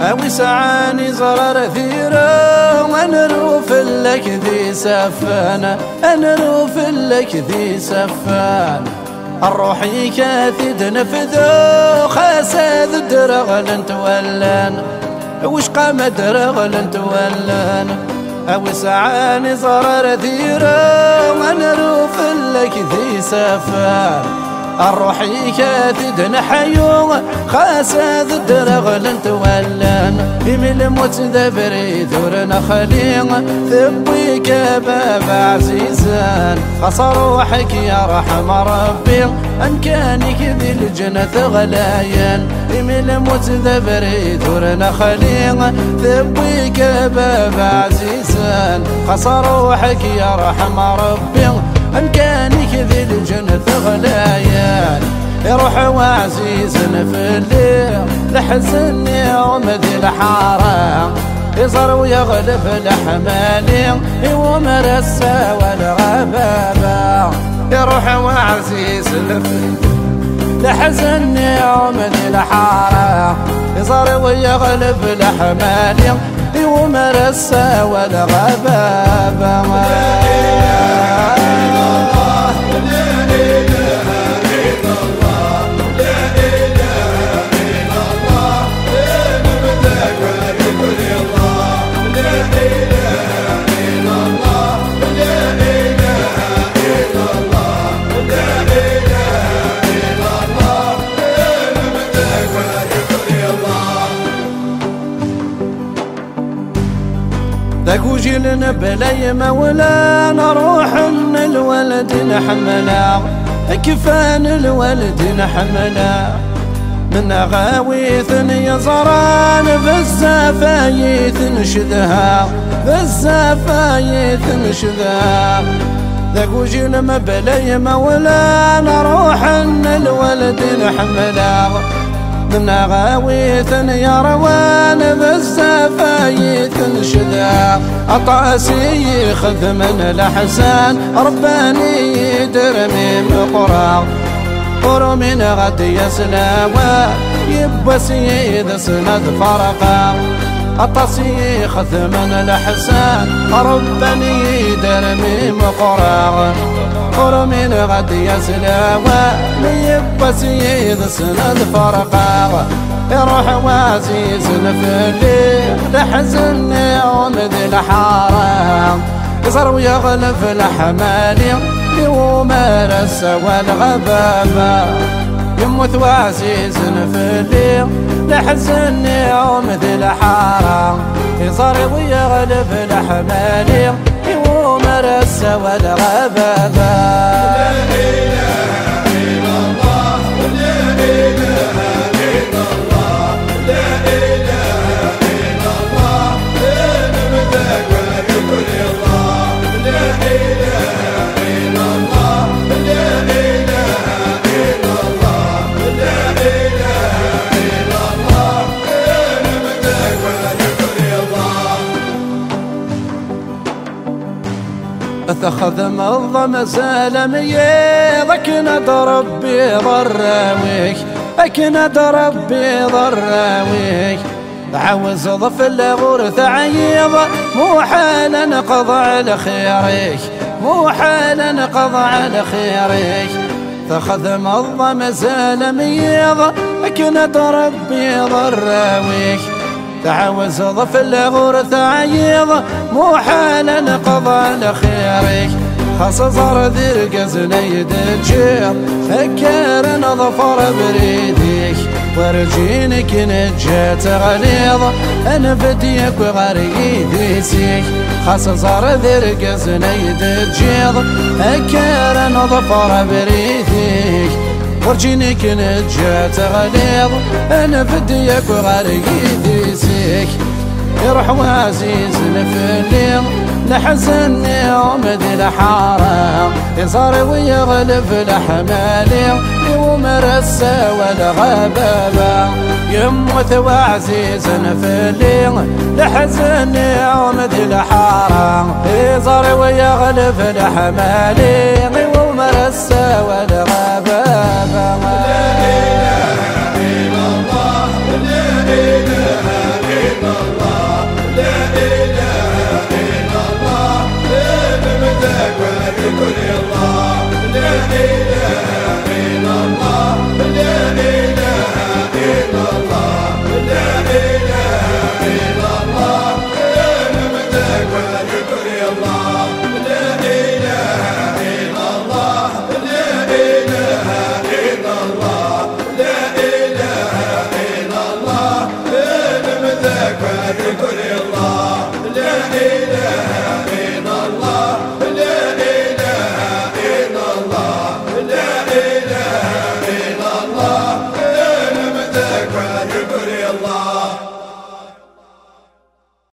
أوي سعاني زرار ثيرة ونروف لك ذي سفانة نروف لك ذي سفانة الروحي كاثد نفذو خاسد درغل تولان وش قام درغل تولان أوي سعاني زرار ثيرة ونروف لك ذي سفانة الروحي كاثد نحيو خاسد درغل تولان بمل موت ذبري ثورنا خليل ثبي كباب عزيزان خسر روحك يا رحم ربي ان كانك ذي الجنة غلايان بمل موت ذبري ثورنا خليل ثبي كباب عزيزان خسر روحك يا رحم ربي ان كانك ذي الجنة غلايان يروح وعزيز في الليل لحزني يوم ذي الحارة يصر ويغلب الحمالي ومرسى والغبابة يروح وعزيز في لحزني يوم ذي الحارة يصر ويغلب الحمالي ومرسى والغبابة ذاك وجيلنا بلاي مولا نروح من الولد نحملا كفان الولد نحملا من غاويث يزران بالزفايث نشدها بالزفايث نشدها ذاك وجيلنا بلاي مولا نروح من الولد نحملا من غاويث يا روان بالزفايث نشذا أطاسي خذ من الأحسان رباني درمي مقرا قر من غد يسلاوى يبى سيد سند فرقا أطاسي خذ من الأحسان رباني درمي مقرا قر من غد يسلاوى يبى سيد سند فرقا يروح وعزيز في الليل لحزن يوم ذي الحارة يصر ويغلب الحمالي ومرس والغبابة يموت وعزيز في الليل لحزن يوم ذي الحارة يصر ويغلب الحمالي ومرس والغبابة اتخذ منظم سالمي ذكنا ربي ضراويك اكنا ربي ضراويك عاوز ضف الغورث عيض مو حال نقضى على خيرك مو حال نقضى على خيرك اتخذ منظم سالمي اكنا ربي ضراويك تعاوز ضف الغورث عيض مو حال نقضى على خيرك خاص صار ذي القزن يدجير فكر ظفر بريدك ورجينك نجات غليظ انا بديك وغريدي سيك خاص صار ذي القزن يدجير فكر ظفر بريدك ورجينك نجات غليظ انا بديك وغريدي سيك يروح وعزيز في الليل لحزن يوم ذي الحارة يصار ويغلب الحمالي ومرسى والغبابة يموت وعزيز في الليل لحزن يوم ذي الحارة يصار ويغلب الحمالي ومرسى والغبابة. لك